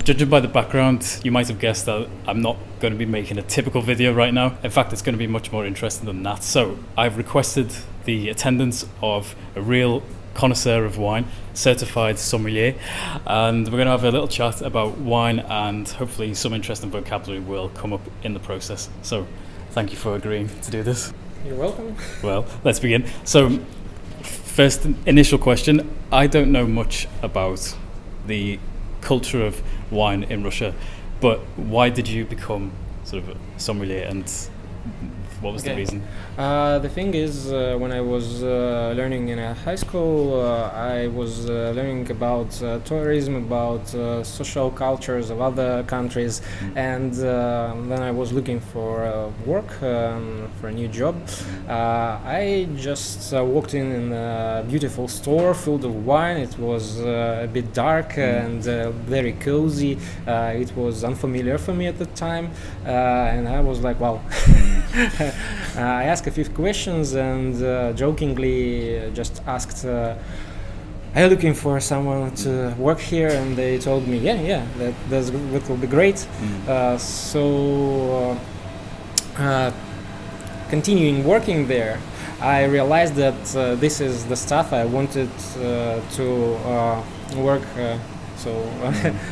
judging by the background, you might have guessed that I'm not going to be making a typical video right now. In fact, it's going to be much more interesting than that. So I've requested the attendance of a real connoisseur of wine, certified sommelier, and we're going to have a little chat about wine, and hopefully some interesting vocabulary will come up in the process. So thank you for agreeing to do this. You're welcome. Well, let's begin. So first initial question, I don't know much about the culture of wine in Russia, but why did you become sort of a sommelier, and what was the reason? The thing is, when I was learning in high school, I was learning about tourism, about social cultures of other countries, and then I was looking for work, for a new job. I just walked in a beautiful store filled with wine. It was a bit dark and very cozy. It was unfamiliar for me at the time, and I was like, wow. I asked a few questions and jokingly just asked, are you looking for someone to work here? And they told me, yeah, that will be great. So continuing working there, I realized that this is the stuff I wanted to work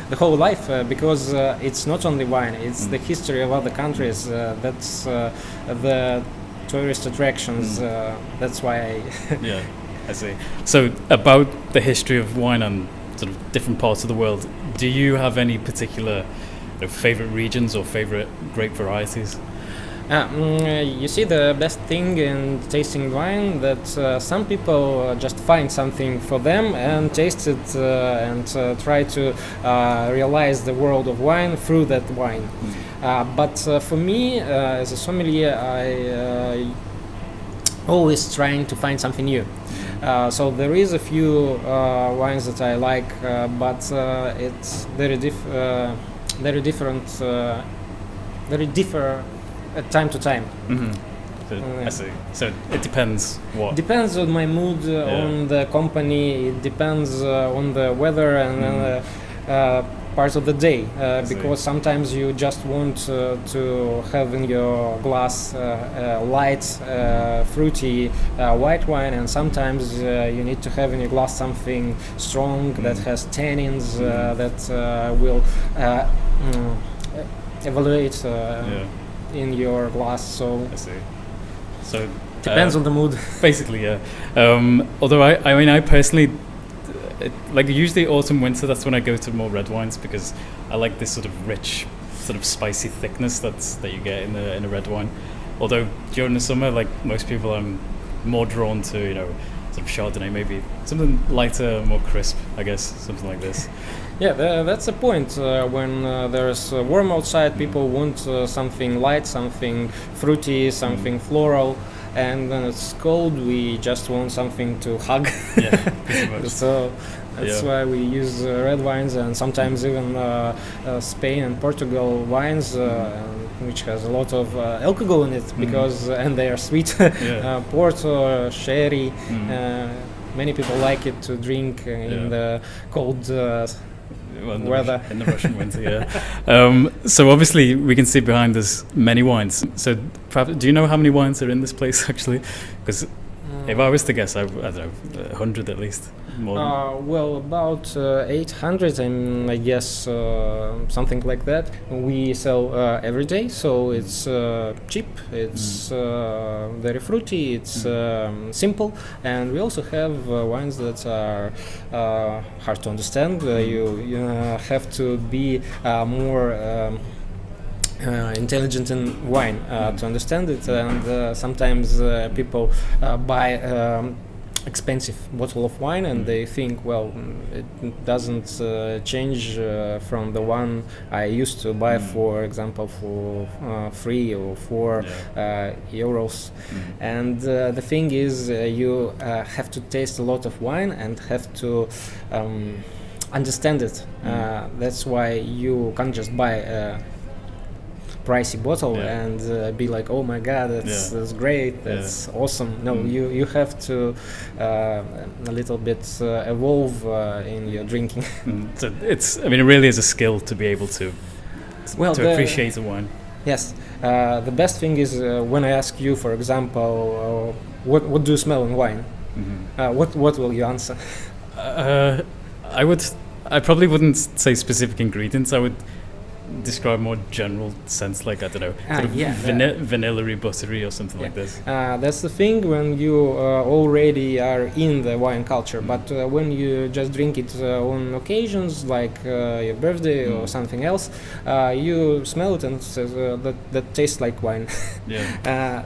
the whole life, because it's not only wine, it's the history of other countries, that's the tourist attractions, that's why Yeah, I see. So about the history of wine and sort of different parts of the world, do you have any particular favorite regions or favorite grape varieties? You see, the best thing in tasting wine, that some people just find something for them and taste it and try to realize the world of wine through that wine. But for me, as a sommelier, I always trying to find something new. So there is a few wines that I like, but it's very different, very differ at time to time. I see. So it depends what? Depends on my mood, on the company, it depends on the weather and parts of the day, because sometimes you just want to have in your glass light, fruity white wine, and sometimes you need to have in your glass something strong that has tannins that will evaluate in your glass. So I see. So depends on the mood. Basically, yeah. Although I mean, I personally like usually autumn, winter. That's when I go to more red wines, because I like this sort of rich, sort of spicy thickness that you get in a red wine. Although during the summer, like most people, I'm more drawn to sort of Chardonnay, maybe something lighter, more crisp. I guess something like this. Yeah, that's the point. When there's warm outside, people want something light, something fruity, something floral, and when it's cold, we just want something to hug. Yeah, pretty much. So that's why we use red wines, and sometimes even Spain and Portugal wines, which has a lot of alcohol in it, because and they are sweet. Porto, sherry. Many people like it to drink in the cold weather. In the Russian winter, so obviously we can see behind us many wines. So do you know how many wines are in this place actually? Because if I was to guess, I don't know, 100 at least. More well, about 800, I guess, something like that. We sell every day, so it's cheap, it's very fruity, it's simple, and we also have wines that are hard to understand. You have to be more intelligent in wine to understand it, and sometimes people buy expensive bottle of wine and they think, well, it doesn't change from the one I used to buy, for example, for 3 or 4 euros. And the thing is, you have to taste a lot of wine and have to understand it. That's why you can't just buy pricey bottle and be like, oh my god, that's great, that's awesome. No, you have to a little bit evolve in your drinking. So it really is a skill to be able to appreciate a wine. Yes, the best thing is when I ask you, for example, what do you smell in wine? What will you answer? I probably wouldn't say specific ingredients. I would describe more general sense, like, I don't know, vanilla-y, buttery or something like this. That's the thing when you already are in the wine culture, but when you just drink it on occasions like your birthday or something else, you smell it and it says that tastes like wine.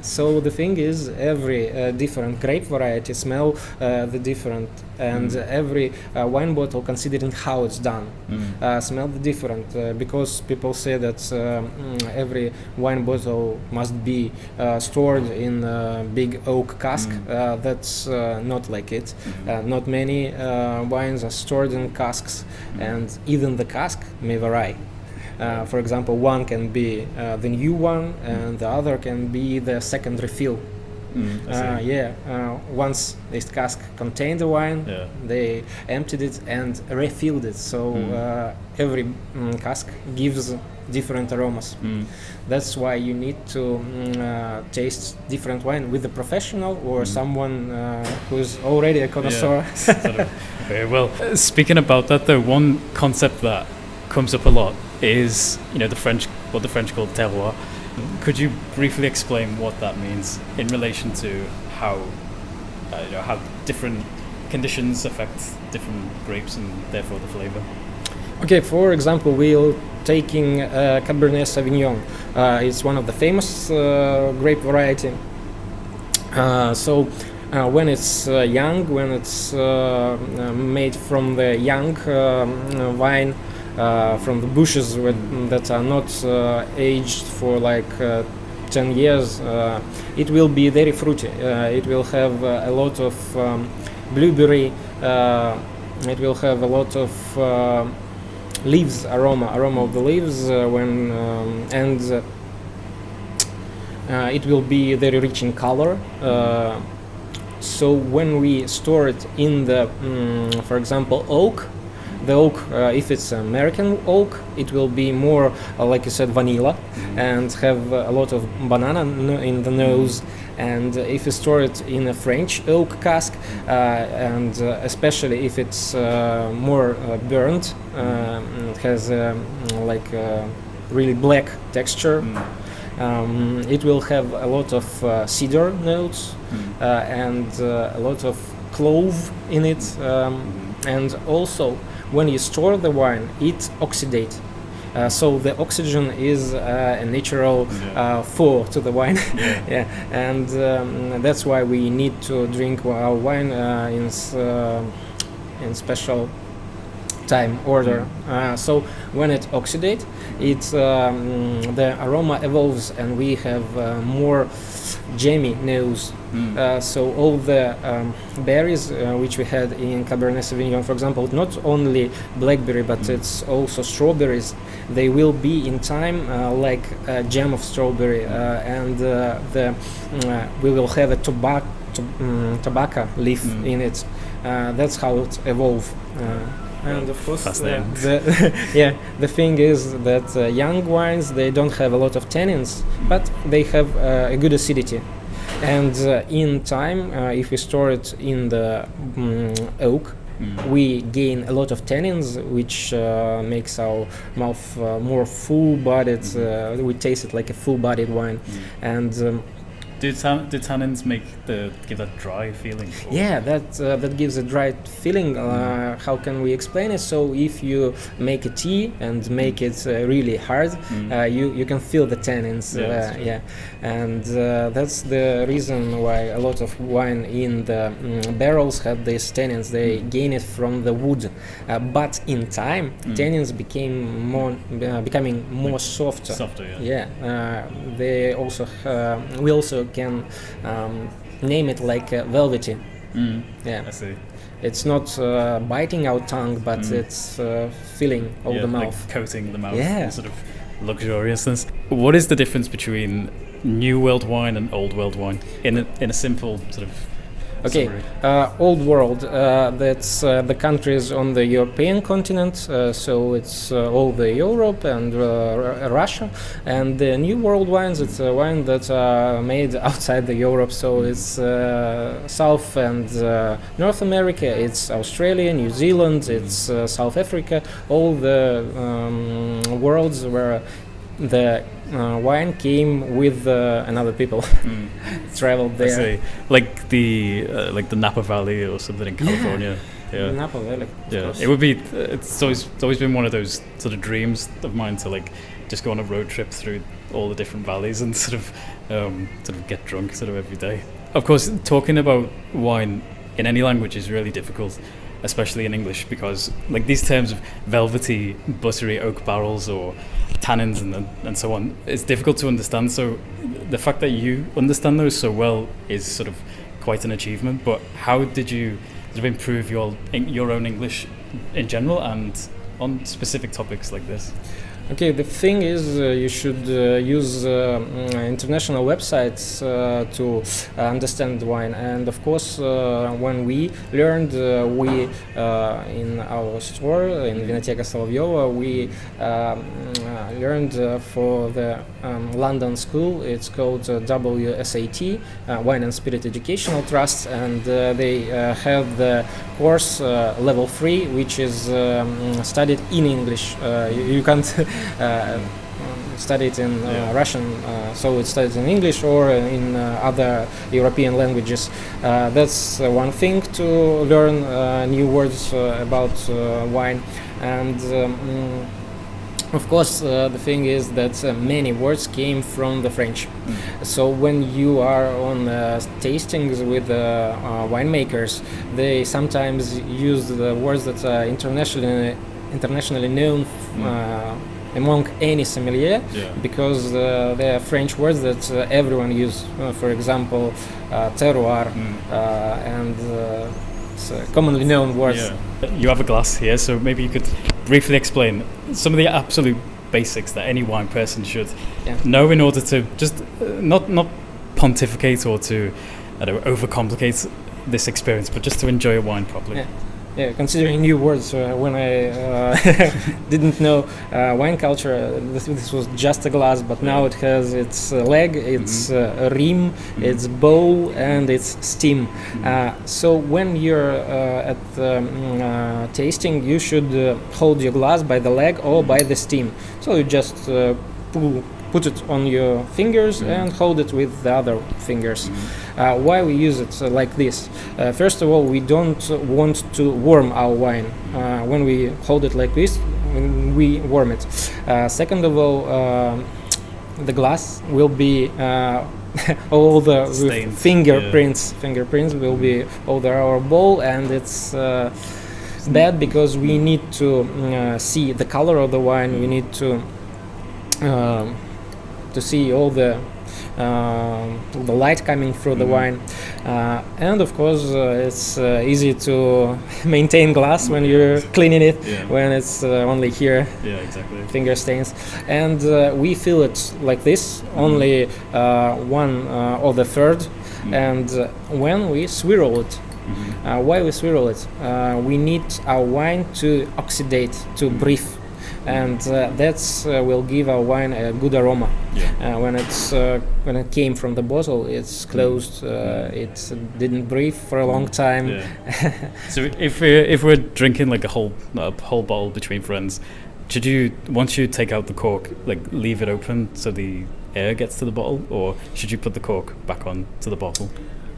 So the thing is, every different grape variety smell the different, and every wine bottle, considering how it's done, smell the different, because people say that every wine bottle must be stored in a big oak cask. That's not like it. Not many wines are stored in casks, and even the cask may vary. For example, one can be the new one, and the other can be the second refill. Once this cask contained the wine, they emptied it and refilled it. So every cask gives different aromas. That's why you need to taste different wine with a professional or someone who's already a connoisseur. Well, speaking about that, though, one concept that comes up a lot is, what the French call terroir. Could you briefly explain what that means in relation to how different conditions affect different grapes and therefore the flavor? Okay, for example, we're taking Cabernet Sauvignon. It's one of the famous grape variety. When it's young, when it's made from the young vine, from the bushes that are not aged for like 10 years, it will be very fruity. It will have a lot of blueberry. It will have a lot of leaves aroma of the leaves it will be very rich in color. So when we store it in the, for example, oak. The oak, if it's American oak, it will be more, like you said, vanilla, and have a lot of banana in the nose. And if you store it in a French oak cask, and especially if it's more burnt, it has like really black texture, it will have a lot of cedar notes and a lot of clove in it, and also when you store the wine, it oxidates. So the oxygen is a natural foe to the wine. And that's why we need to drink our wine in special time order. So when it oxidates, the aroma evolves, and we have more jammy nose. So all the berries which we had in Cabernet Sauvignon, for example, not only blackberry, but it's also strawberries. They will be in time like a jam of strawberry, and we will have a tobacco leaf in it. That's how it evolves. And of course, the thing is that young wines, they don't have a lot of tannins, but they have a good acidity. And in time, if we store it in the oak, we gain a lot of tannins, which makes our mouth more full-bodied. We taste it like a full-bodied wine. And do tannins give that dry feeling? Yeah, that gives a dry feeling. How can we explain it? So if you make a tea and make it really hard, you can feel the tannins. And that's the reason why a lot of wine in the barrels have these tannins. They gain it from the wood, but in time, tannins becoming more softer. They also we also can name it like velvety. I see. It's not biting our tongue, but it's filling all the mouth, like coating the mouth, sort of luxuriousness. What is the difference between New World wine and Old World wine in a simple sort of Okay, Old World, that's the countries on the European continent, so it's all the Europe and Russia. And the New World wines, it's a wine that are made outside the Europe, so it's South and North America, it's Australia, New Zealand, it's South Africa, all the worlds where the wine came with another people. Traveled there. I see. Like the Napa Valley or something in California. Yeah. Napa Valley. Yeah. It would be. It's always been one of those sort of dreams of mine to like just go on a road trip through all the different valleys and sort of get drunk sort of every day. Of course, talking about wine in any language is really difficult, especially in English, because like these terms of velvety, buttery oak barrels or tannins and so on, it's difficult to understand. So the fact that you understand those so well is sort of quite an achievement. But how did you sort of improve your own English in general and on specific topics like this? Okay, the thing is, you should use international websites to understand wine. And of course, when we learned, in our store in Vinoteka Solovyova, we learned for the London school. It's called WSAT, Wine and Spirit Educational Trust, and they have the course level 3, which is studied in English. You can't study it in Russian, so it's studied in English or in other European languages. That's one thing to learn new words about wine. And of course, the thing is that many words came from the French. So when you are on tastings with winemakers, they sometimes use the words that are internationally known among any sommelier, because they are French words that everyone uses. For example, terroir and commonly known words. Yeah. You have a glass here, so maybe you could briefly explain some of the absolute basics that any wine person should know in order to just not pontificate or to overcomplicate this experience, but just to enjoy a wine properly. Yeah, considering new words, when I didn't know wine culture, this was just a glass, but now it has its leg, its rim, its bowl, and its stem. So when you're at tasting, you should hold your glass by the leg or by the stem. So you just put it on your fingers and hold it with the other fingers. Why we use it like this? First of all, we don't want to warm our wine. When we hold it like this, we warm it. Second of all, the glass will be all the fingerprints will be over our bowl, and it's bad because we need to see the color of the wine. We need to see all the light coming through the wine, and of course it's easy to maintain glass when you're cleaning it, when it's only here finger stains. And we fill it like this, only one or the third, and when we swirl it, why we swirl it? We need our wine to oxidate, to breathe, and that's will give our wine a good aroma. When it came from the bottle, it's closed. It didn't breathe for a long time. So if we're drinking like a whole bottle between friends, should you, once you take out the cork, like leave it open so the air gets to the bottle, or should you put the cork back on to the bottle?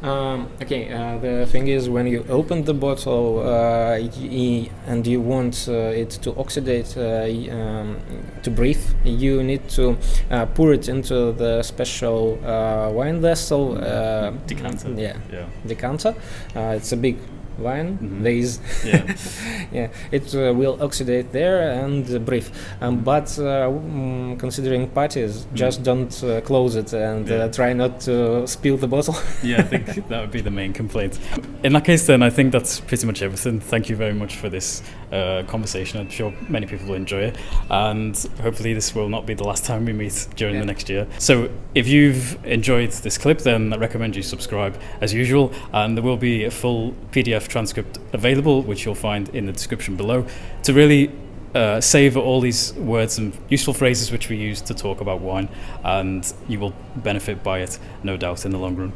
The thing is, when you open the bottle and you want it to oxidate, to breathe, you need to pour it into the special wine vessel. Decanter. Decanter. It's a big wine, Mhm. these. Yeah. Yeah, it will oxidate there and breathe. But considering parties, just don't close it and Yeah. try not to spill the bottle. Yeah, I think that would be the main complaint. In that case, then, I think that's pretty much everything. Thank you very much for this conversation. I'm sure many people will enjoy it, and hopefully this will not be the last time we meet during the next year. So if you've enjoyed this clip, then I recommend you subscribe as usual, and there will be a full PDF transcript available, which you'll find in the description below, to really savour all these words and useful phrases which we use to talk about wine, and you will benefit by it, no doubt, in the long run.